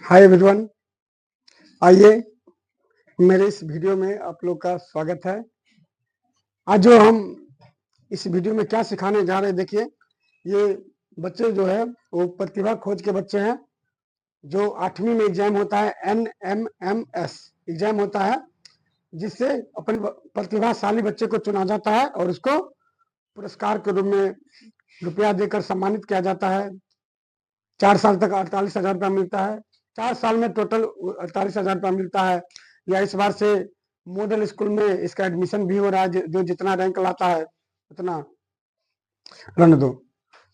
Hi everyone, आइए मेरे इस वीडियो में आप लोग का स्वागत है। आज जो हम इस वीडियो में क्या सिखाने जा रहे हैं, देखिए ये बच्चे जो है वो प्रतिभा खोज के बच्चे हैं। जो 8वीं में एग्जाम होता है, NMMS एग्जाम होता है, जिससे अपन प्रतिभाशाली बच्चे को चुना जाता है और उसको पुरस्कार के रूप में रुपया देकर सम्मानित किया जाता है। 4 साल तक 48,000 रुपया मिलता है। 4 साल में टोटल 48,000 रुपया मिलता है। या इस बार से मॉडल स्कूल में इसका एडमिशन भी हो रहा है। जो जितना रैंक लाता है उतना रहने दो।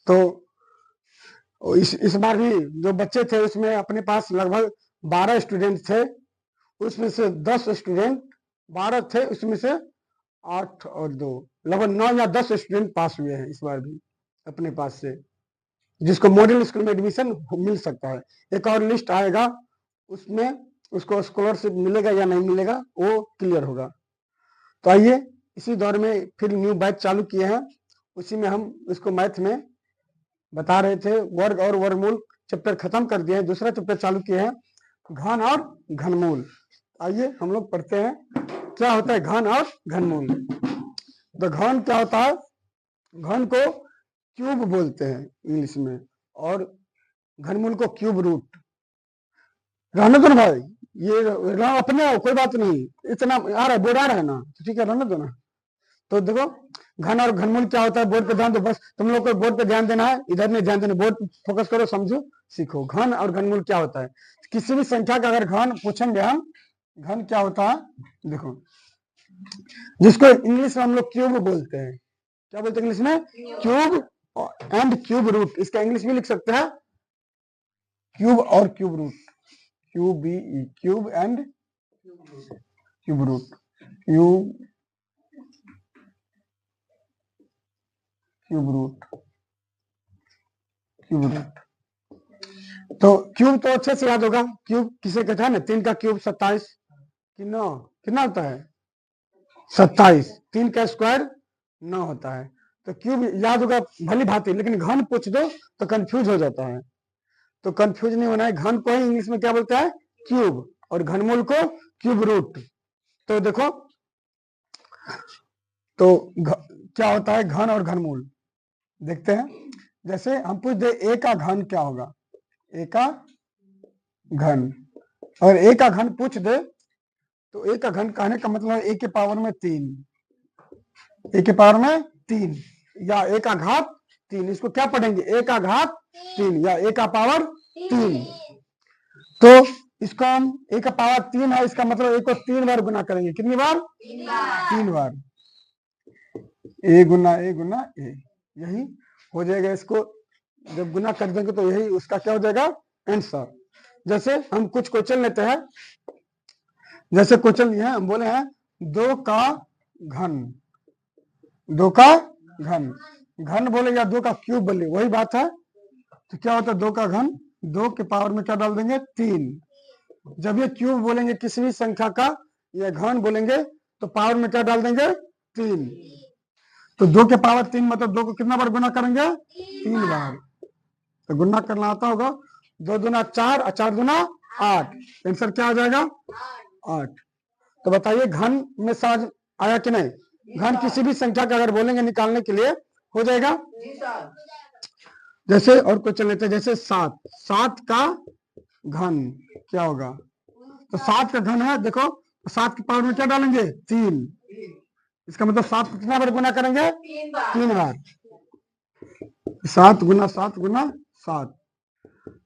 तो इस बार भी जो बच्चे थे उसमें अपने पास लगभग 12 स्टूडेंट थे। उसमें से 10 स्टूडेंट, 12 थे उसमें से 8 और 2 लगभग 9 या 10 स्टूडेंट पास हुए हैं इस बार भी अपने पास से, जिसको मॉडल स्कूल में एडमिशन मिल सकता है। एक और लिस्ट आएगा, उसमें उसको स्कॉलरशिप मिलेगा या नहीं मिलेगा वो क्लियर होगा। तो आइए इसी दौर में फिर न्यू बैच चालू किए हैं। उसी में हम इसको मैथ में बता रहे थे। वर्ग और वर्गमूल चैप्टर खत्म कर दिए हैं, दूसरा चैप्टर चालू किए हैं, घन और घनमूल। आइए हम लोग पढ़ते हैं क्या होता है घन और घनमूल। तो घन क्या होता है? घन को क्यूब बोलते हैं इंग्लिश में, और घनमूल को क्यूब रूट। रहने दो ना भाई, ये अपने हो, कोई बात नहीं। इतना आ रहा है, बोर्ड आ रहा है ना, तो ठीक है, रहने दो ना। तो देखो घन और घनमूल क्या होता है, बोर्ड पे ध्यान दो। बस तुम लोग को बोर्ड पे ध्यान देना है, इधर नहीं ध्यान देना। बोर्ड पे फोकस करो, समझो, सीखो। घन और घनमूल क्या होता है? किसी भी संख्या का अगर घन पूछेंगे हम, घन क्या होता है देखो, जिसको इंग्लिश में हम लोग क्यूब बोलते हैं। क्या बोलते हैं इंग्लिश में? Cube and cube root. इसका इंग्लिश भी लिख सकते हैं, क्यूब और cube root. QBE, cube and cube root. Cube root. तो क्यूब तो अच्छे से याद होगा। क्यूब किसे कहता है ना, 3 का क्यूब 27 कि 9, कितना होता है? 27। 3 का स्क्वायर 9 होता है। तो क्यूब याद होगा भली भांति, लेकिन घन पूछ दो तो कंफ्यूज हो जाता है। तो कंफ्यूज नहीं होना है। घन को ही इंग्लिश में क्या बोलता है? क्यूब, और घनमूल को क्यूब रूट। तो देखो, तो क्या होता है घन और घनमूल, देखते हैं। जैसे हम पूछ दे ए का घन क्या होगा, ए का घन, और ए का घन पूछ दे तो ए का घन कहने का मतलब ए के पावर में 3, ए के पावर में 3 या ए का घात 3। इसको क्या पढ़ेंगे? ए का घात 3 या ए का पावर 3। तो इसको हम ए का पावर 3 है, इसका मतलब ए को 3 बार गुना करेंगे। कितनी बार? 3 बार। ए गुना ए गुना ए, यही हो जाएगा। इसको जब गुना कर देंगे तो यही उसका क्या हो जाएगा? आंसर। जैसे हम कुछ क्वेश्चन लेते हैं, जैसे क्वेश्चन ये है, हम बोले हैं 2 का घन। 2 का घन, घन बोले या 2 का क्यूब बोले, वही बात है। तो क्या होता है 2 का घन? 2 के पावर में क्या डाल देंगे? 3। जब ये क्यूब बोलेंगे किसी भी संख्या का, या घन बोलेंगे तो पावर में क्या डाल देंगे? 3। तो 2 के पावर 3 मतलब 2 को कितना बार गुना करेंगे? 3 बार। तो गुना करना आता होगा। 2 दूना 4 और 4 दूना 8। आंसर क्या आ जाएगा? 8। तो बताइए घन में समझ आया कि नहीं? घन किसी भी संख्या का अगर बोलेंगे निकालने के लिए हो जाएगा। जैसे और क्वेश्चन लेते हैं, जैसे 7। 7 का घन क्या होगा? तो 7 का घन है, देखो 7 के पावर में क्या डालेंगे? 3। इसका मतलब 7 कितना बार गुना करेंगे? 3 बार। 7 गुना 7 गुना 7।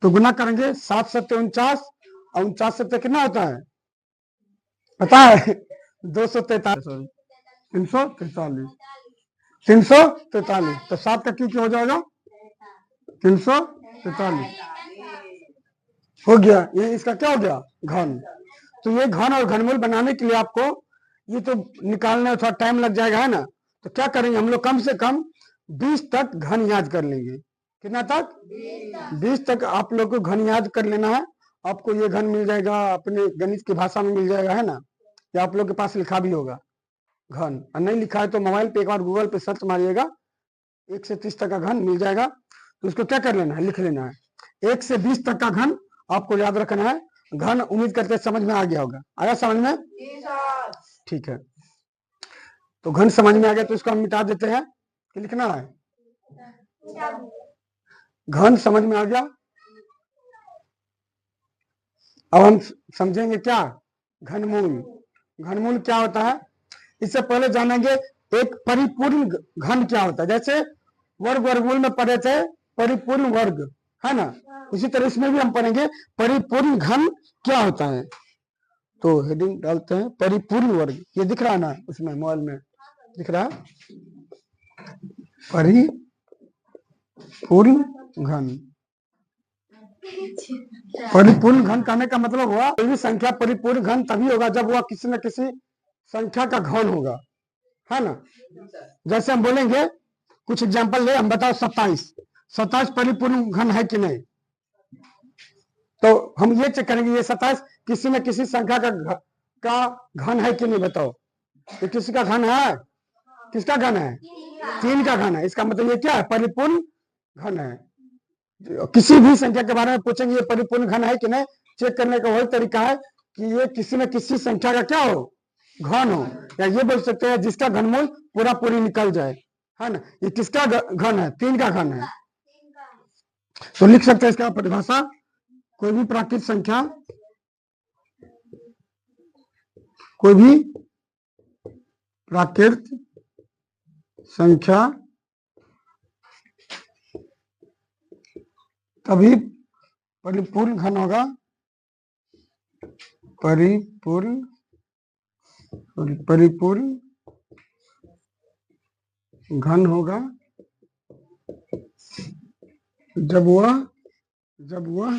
तो गुना करेंगे 7 7 49, और 49 7 कितना होता है पता है? 243, सॉरी 343। 343। तो 7 का क्यों हो जाएगा? 343 हो गया। ये इसका क्या हो गया? घन। तो ये घन और घनमूल बनाने के लिए आपको ये तो निकालने में थोड़ा टाइम लग जाएगा, है ना। तो क्या करेंगे हम लोग, कम से कम 20 तक घन याद कर लेंगे। कितना तक? 20 तक आप लोग को घन याद कर लेना है। आपको ये घन मिल जाएगा अपने गणित की भाषा में मिल जाएगा, है ना, या आप लोग के पास लिखा भी होगा घन। और नहीं लिखा है तो मोबाइल पे एक बार गूगल पे सर्च मारिएगा, 1 से 30 तक का घन मिल जाएगा। तो उसको क्या कर लेना है? लिख लेना है 1 से 20 तक का घन, आपको याद रखना है। घन उम्मीद करते समझ में आ गया होगा। आया समझ में? ठीक है, तो घन समझ में आ गया तो इसको हम मिटा देते हैं कि लिखना है। घन समझ में आ गया। अब हम समझेंगे क्या घनमूल। घनमूल क्या होता है इससे पहले जानेंगे एक परिपूर्ण घन क्या होता है। जैसे वर्ग वर्गमूल में पढ़े थे परिपूर्ण वर्ग, है ना, उसी तरह इसमें भी हम पढ़ेंगे परिपूर्ण घन क्या होता है। तो हेडिंग डालते हैं परिपूर्ण वर्ग। ये दिख रहा है ना उसमें मोबाइल में दिख रहा है परिपूर्ण घन। परिपूर्ण घन कहने का मतलब हुआ कोई भी संख्या परिपूर्ण घन तभी होगा जब वह किसी न किसी संख्या का घन होगा, है ना। जैसे हम बोलेंगे कुछ एग्जांपल ले, हम बताओ 27 परिपूर्ण घन है कि नहीं। तो हम ये चेक करेंगे ये 27 किसी न किसी संख्या का घन है कि नहीं, बताओ। ये किसी का घन है? किसका घन है? 3 का घन है। इसका मतलब ये क्या है? परिपूर्ण घन है। किसी भी संख्या के बारे में पूछेंगे ये परिपूर्ण घन है कि नहीं, चेक करने का वही तरीका है कि ये किसी न किसी संख्या का क्या हो, घन हो। या ये बोल सकते हैं जिसका घनमूल पूरा पूरी निकल जाए, है ना। ये किसका घन है? 3 का घन है। तो लिख सकते हैं इसका परिभाषा, कोई भी प्राकृत संख्या, कोई भी प्राकृत संख्या तभी परिपूर्ण घन होगा, परिपूर्ण घन होगा जब वह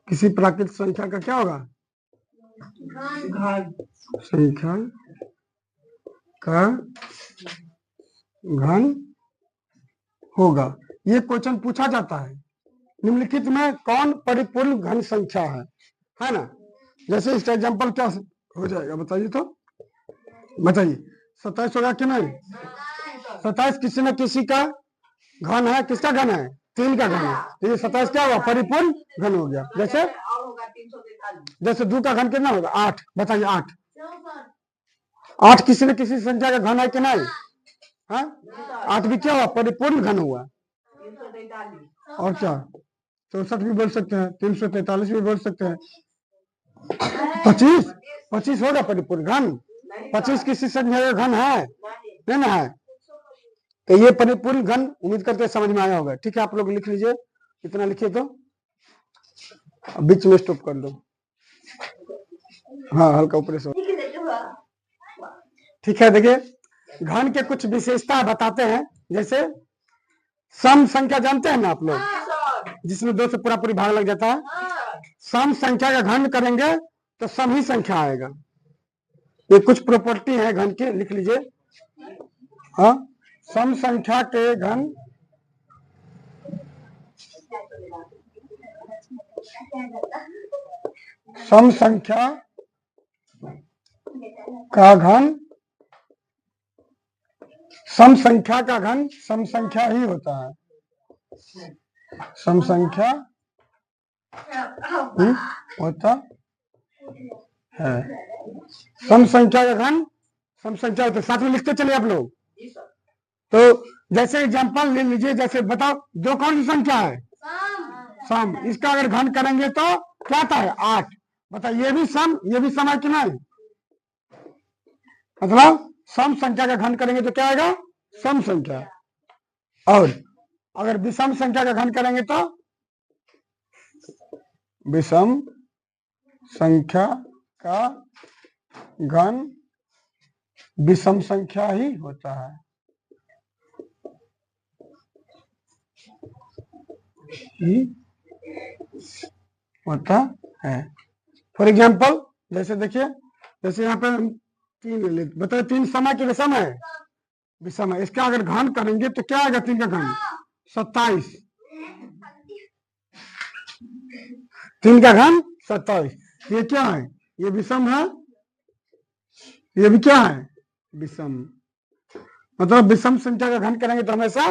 किसी प्राकृतिक संख्या का क्या होगा, संख्या का घन होगा। ये क्वेश्चन पूछा जाता है निम्नलिखित में कौन परिपूर्ण घन संख्या है ना। जैसे इसका एग्जांपल क्या हो जाएगा बताइए, तो बताइए 27 होगा कि नहीं? 27 किसी न किसी का घन है। किसका घन है? 3 का घन है। तो ये 27 क्या हुआ? परिपूर्ण घन हो गया। जैसे 2 का घन कितना होगा? 8। बताइए 8 किसी न किसी संख्या का घन है कि नहीं? हाँ, 8 भी क्या हुआ? परिपूर्ण घन हुआ। और क्या 64 भी बोल सकते हैं, 343 भी बोल सकते हैं। 25 होगा परिपूर्ण घन। 25 किसी संख्या का घन है नहीं ना है। तो ये परिपूर्ण घन उम्मीद करते समझ में आया होगा। ठीक है, आप लोग लिख लीजिए, इतना लिखिए। तो बीच में स्टॉप कर दो। हाँ, हल्का ऊपर से। ठीक है, देखिए घन के कुछ विशेषता बताते हैं। जैसे सम संख्या जानते हैं ना आप लोग, जिसमें 2 से पूरा पूरी भाग लग जाता है। सम संख्या का घन करेंगे तो सम ही संख्या आएगा। ये कुछ प्रॉपर्टी है घन के, लिख लीजिए। हाँ, सम संख्या के घन सम संख्या का घन सम संख्या का घन सम संख्या ही होता है। सम संख्या होता है। सम संख्या का घन सम संख्या होता है। साथ में लिखते चलिए आप लोग। तो जैसे एग्जांपल ले लीजिए, जैसे बताओ 2 कौन सी संख्या है? सम। इसका अगर घन करेंगे तो क्या आता है? 8। बताओ ये भी सम है कि नहीं? मतलब सम संख्या का घन करेंगे तो क्या आएगा? सम संख्या। और अगर विषम संख्या का घन करेंगे तो विषम संख्या का घन विषम संख्या ही होता है। फॉर एग्जाम्पल जैसे देखिए, जैसे यहाँ पे 3 बताइए 3 समय के विषम है? विषम है। इसका अगर घन करेंगे तो क्या आएगा? 3 का घन 27। 3 का घन 27। ये क्या है? ये विषम है, ये भी क्या है? विषम। मतलब विषम संख्या का घन करेंगे तो हमेशा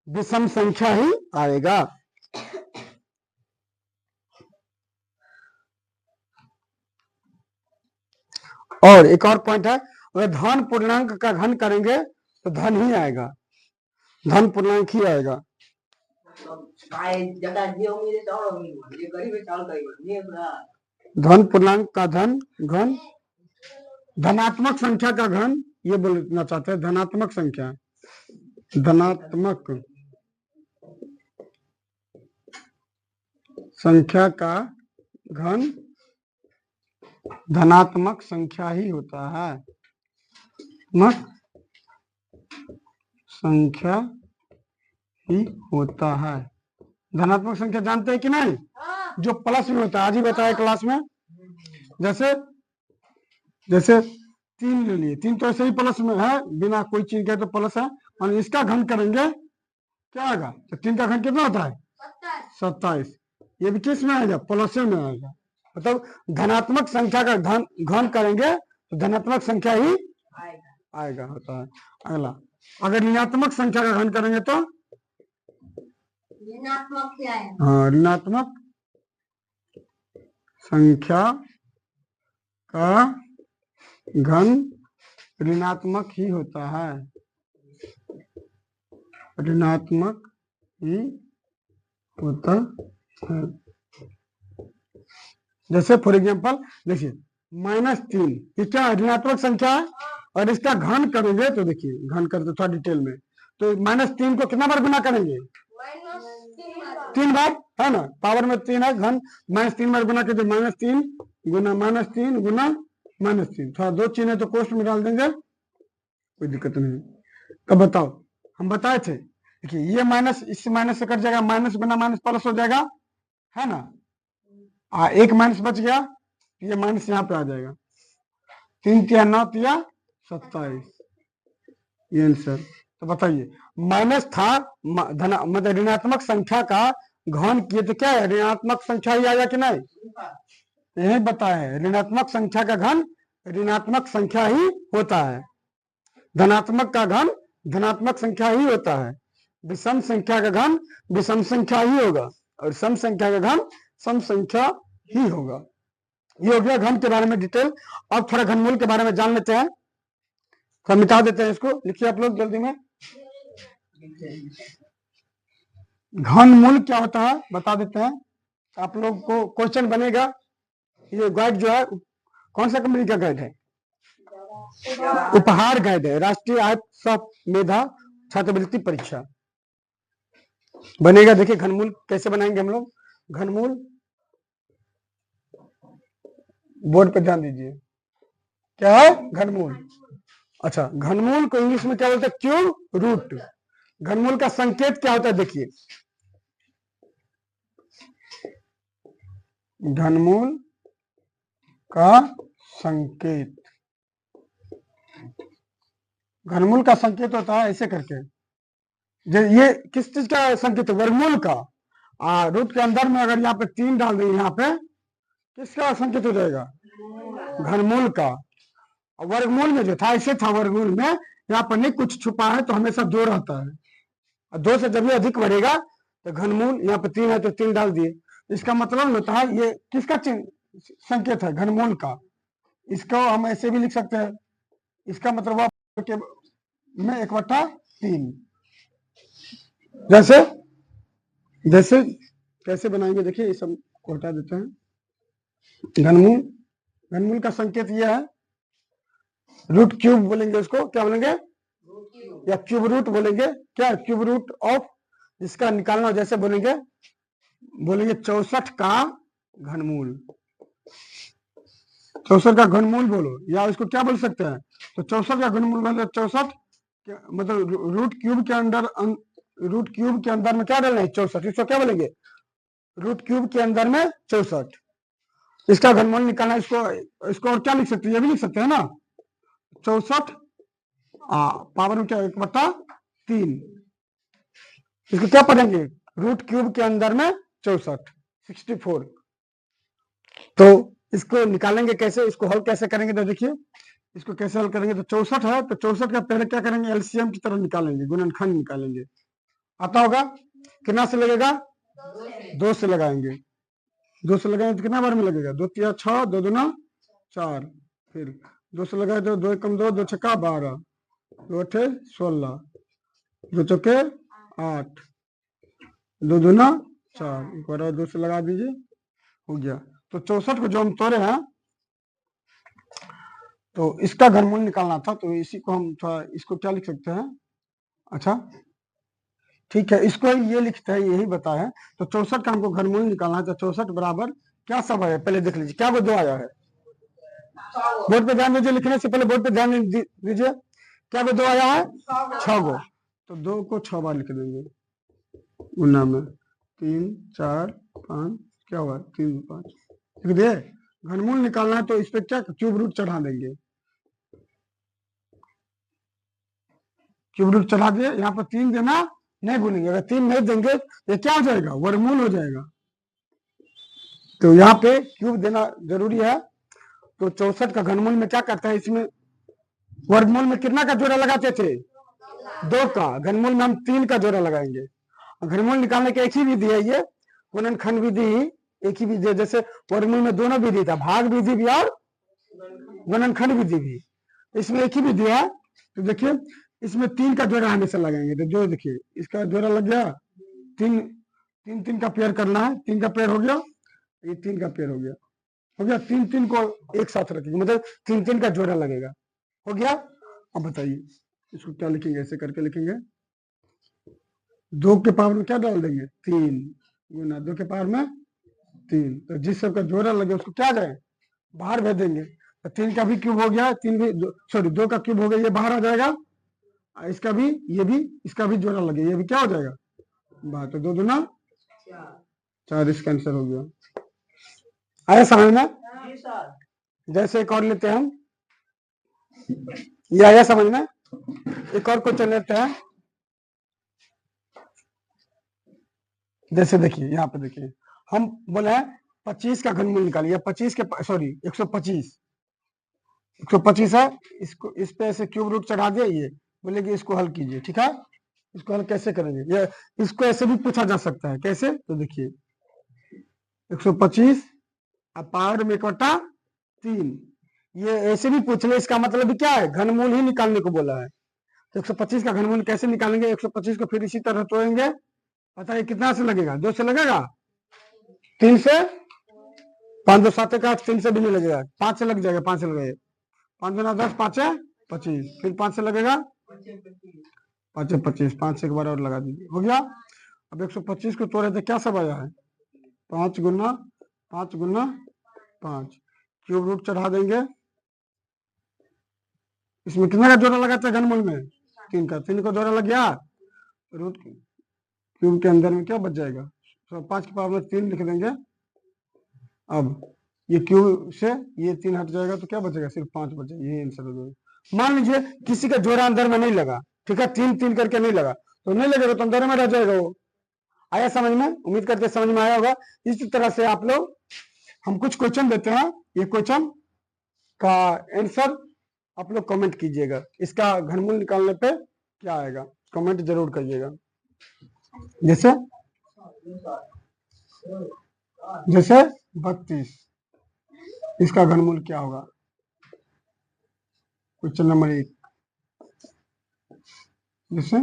विषम संख्या ही आएगा। और एक और पॉइंट है, अगर धन पूर्णांक का घन करेंगे तो धन ही आएगा, धन पूर्णांक ही आएगा। धन पूर्णांक का धन घन, धनात्मक संख्या का घन, ये बोलना चाहते हैं धनात्मक संख्या, धनात्मक संख्या का घन धनात्मक संख्या ही होता है, धनात्मक संख्या ही होता है। धनात्मक संख्या जानते हैं कि नहीं, जो प्लस में होता है, आज ही बताया क्लास में। जैसे जैसे 3 ले लिए, 3 तो ऐसे ही प्लस में है, बिना कोई चीज के तो प्लस है, और इसका घन करेंगे क्या आएगा, तो 3 का घन कितना होता है 27। ये भी किस में आएगा, प्लस में आएगा। मतलब धनात्मक संख्या का घन करेंगे तो धनात्मक संख्या ही आएगा होता है। अगला, अगर ऋणात्मक संख्या का घन करेंगे तो ऋणात्मक ही आएगा। हाँ, ऋणात्मक संख्या का घन ऋणात्मक ही होता है, ऋणात्मक ही होता है। जैसे फॉर एग्जाम्पल देखिए -3, ये क्या ऋणात्मक संख्या है, और इसका घन करेंगे तो देखिए घन करते थोड़ा डिटेल में, तो -3 को कितना बार गुना करेंगे, 3 बार, है ना, पावर में 3 है, घन -3 बार गुना करते, -3 गुना -3 गुना -3, थोड़ा 2 चिन्ह तो कोष्ठ में डाल देंगे, कोई दिक्कत नहीं। तो बताओ, हम बताए थे, देखिए ये माइनस इससे माइनस से कट जाएगा, माइनस गुना माइनस प्लस हो जाएगा, है ना, एक माइनस बच गया, ये माइनस यहाँ पे आ जाएगा, 3 तिया 9 तिया 27, ये आंसर। तो बताइए माइनस था, मतलब ऋणात्मक संख्या का घन किए तो क्या है, ऋणात्मक संख्या ही आएगा कि नहीं, यही बताया है, ऋणात्मक संख्या का घन ऋणात्मक संख्या ही होता है, धनात्मक का घन धनात्मक संख्या ही होता है, विषम संख्या का घन विषम संख्या ही होगा, और सम संख्या का घन सम संख्या ही होगा। ये हो गया घन के बारे में डिटेल। अब थोड़ा घनमूल के बारे में जान लेते हैं, थोड़ा मिटा देते हैं इसको, लिखिए आप लोग जल्दी में। घनमूल क्या होता है बता देते हैं, आप लोग को क्वेश्चन बनेगा। ये गाइड जो है कौन सा कंपनी का गाइड है, उपहार गाइड है, राष्ट्रीय आय सह मेधा छात्रवृत्ति परीक्षा बनेगा। देखिए घनमूल कैसे बनाएंगे हम लोग, घनमूल बोर्ड पे ध्यान दीजिए, क्या है घनमूल। अच्छा, घनमूल को इंग्लिश में क्या बोलते हैं, क्यूब रूट। घनमूल का संकेत क्या होता है, देखिए घनमूल का संकेत, घनमूल का संकेत होता है ऐसे करके, ये किस चीज का संकेत है, वर्गमूल का। रूट के अंदर में अगर यहाँ पे 3 डाल देंगे, यहाँ पे किसका संकेत हो जाएगा, घनमूल का। वर्गमूल में जो था ऐसे था, वर्गमूल में यहाँ पर नहीं कुछ छुपा है तो हमेशा 2 रहता है, और 2 से जब भी अधिक बढ़ेगा तो घनमूल, यहाँ पे 3 है तो 3 डाल दिए, इसका मतलब होता है ये किसका संकेत है, घनमूल का। इसको हम ऐसे भी लिख सकते हैं, इसका मतलब में 1/3। जैसे जैसे कैसे बनाएंगे, देखिए ये सब को हटा देते हैं। घनमूल का संकेत यह है, रूट क्यूब बोलेंगे उसको, क्या बोलेंगे, या क्यूब रूट बोलेंगे, क्या क्यूब रूट ऑफ, इसका निकालना जैसे बोलेंगे 64 का घनमूल, 64 का घनमूल बोलो, या इसको क्या बोल सकते हैं, तो 64 का घनमूल मतलब 64 मतलब रूट क्यूब के अंदर में क्या डालना है 64, इसको क्या बोलेंगे, रूट क्यूब के अंदर में 64, इसका घनमूल निकालना। इसको और क्या लिख सकते हैं, ये भी लिख सकते हैं ना, 64 पावर में क्या 1/3, इसको क्या पढ़ेंगे, रूट क्यूब के अंदर में 64। तो इसको निकालेंगे कैसे, इसको हल कैसे करेंगे, तो देखिए इसको कैसे हल करेंगे, तो 64 है तो 64 का पहले क्या करेंगे, एलसीएम की तरह निकालेंगे, गुणनखंड निकालेंगे, आता होगा? कितना से लगेगा? 2 से लगाएंगे। 2 से लगाएंगे तो कितना बार में लगेगा? 2 तिया 6, 2 दूना 4, फिर 2 से लगाए तो 2 एकम 2, 2 छक्का 12, 2 अठे 16, 2 चौके 8, 2 दूना 4, एक बार और 2 से लगा दीजिए, हो गया। तो 64 को जो हम तोड़े हैं, तो इसका घनमूल निकालना था, तो इसी को हम थोड़ा, इसको क्या लिख सकते हैं? अच्छा ठीक है, इसको ये लिखते हैं, यही बताया है। तो 64 का हमको घनमूल निकालना है, तो 64 बराबर क्या सब है पहले देख लीजिए, क्या वो 2 आया है? बोर्ड पे ध्यान दीजिए, लिखने से पहले बोर्ड पे ध्यान दीजिए, क्या वो 2 आया है? 6 गो। तो 2 को 6 बार लिख देंगे गुना में, 3 4 5, क्या हुआ? 3 5 लिख दिए। घनमूल निकालना है तो इस पे क्या क्यूब रूट चढ़ा देंगे, क्यूब रूट चढ़ा दिए। यहाँ पर 3 देना नहीं भूलेंगे, अगर 3 नहीं देंगे ये क्या हो जाएगा? वर्गमूल हो जाएगा। तो यहाँ पे क्यूब देना जरूरी है। तो 64 का घनमूल में क्या करता है, इसमें वर्गमूल में कितना का जोड़ा लगाते थे? 2 का। घनमूल में हम 3 का जोड़ा लगाएंगे। घनमूल निकालने की एक ही विधि है, ये गुणनखंड विधि, एक ही विधि है। जैसे वर्गमूल में दोनों विधि था, भाग विधि भी और गुणनखंड विधि भी, इसमें एक ही विधि है। तो देखिए इसमें 3 का जोड़ा हमेशा लगाएंगे, तो जो देखिए इसका जोड़ा लग गया, 3 का पेयर करना है, 3 का पेयर हो गया, ये 3 का पेयर हो गया, 3 को एक साथ रखेंगे, मतलब 3 का जोड़ा लगेगा, हो गया। अब बताइए इसको क्या लिखेंगे? ऐसे करके लिखेंगे, 2 के पावर में क्या डाल देंगे? 3 गुना 2 के पावर में 3, तो जिस सबका जोड़ा लगे उसको क्या जाए? बाहर भेज देंगे। तो 3 का भी क्यूब हो गया, 3 भी, सॉरी 2 का क्यूब हो गया, ये बाहर आ जाएगा। इसका भी, ये भी, इसका भी जोड़ा लगे, ये भी क्या हो जाएगा? बाहर। तो 2 दूना 4, इसका आंसर हो गया। आया समझ में? जैसे एक और लेते हैं हम, ये आया समझ में? एक और क्वेश्चन लेते हैं। जैसे देखिए यहाँ पे देखिए, हम बोले हैं 25 का घनमूल निकालिए, 25 के, सॉरी 125 है, इसको इस पे ऐसे क्यूब रूट चढ़ा दिया, ये बोले कि इसको हल कीजिए, ठीक है। इसको हल कैसे करेंगे? ये इसको ऐसे भी पूछा जा सकता है, कैसे? तो देखिए 125 पावर में 1/3, ये ऐसे भी पूछ ले, इसका मतलब भी क्या है? घनमूल ही निकालने को बोला है। तो 125 का घनमूल कैसे निकालेंगे? 125 को फिर इसी तरह तोड़ेंगे, बताइए कितना से लगेगा? 2 से लगेगा, 3 से, 5 2 7 का 3 से भी नहीं लगेगा, 5 से लग जाएगा, 5 से लगेगा, 5 गुना 10, 5 है 25, फिर 5 से लगेगा, 5 है 25, 5 से एक बार और लगा दीजिए, हो गया। अब 125 को तोड़े तो क्या सब आया है? 5 गुना 5, क्यूब रूट चढ़ा देंगे, इसमें कितने का जोड़ा लगाते हैं घनमूल में? 3 का, 3 को जोड़ा लग गया, रूट क्यूब के अंदर में क्या बच जाएगा? तो 5 के पावर में 3 लिख देंगे। अब ये क्यूब से ये 3 हट जाएगा तो क्या बचेगा? सिर्फ 5 बचेगा, ये आंसर हो जाएगा। मान लीजिए किसी का जोड़ा अंदर में नहीं लगा, ठीक है, 3 करके नहीं लगा, तो नहीं लगेगा तो अंदर में रह जाएगा वो। आया समझ में? उम्मीद करते समझ में आया होगा। इसी तरह से आप लोग, हम कुछ क्वेश्चन देते हैं, ये क्वेश्चन का आंसर आप लोग कमेंट कीजिएगा, इसका घनमूल निकालने पे क्या आएगा, कमेंट जरूर करिएगा। जैसे 32, इसका घनमूल क्या होगा? क्वेश्चन नंबर 1, जैसे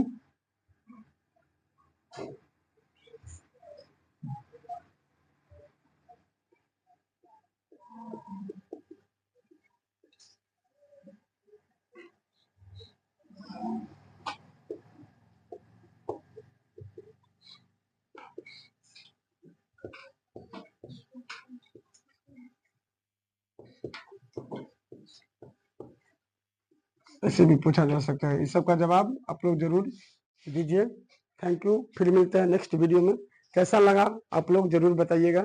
ऐसे भी पूछा जा सकता है। इस सब का जवाब आप लोग जरूर दीजिए। थैंक यू, फिर मिलते हैं नेक्स्ट वीडियो में। कैसा लगा आप लोग जरूर बताइएगा।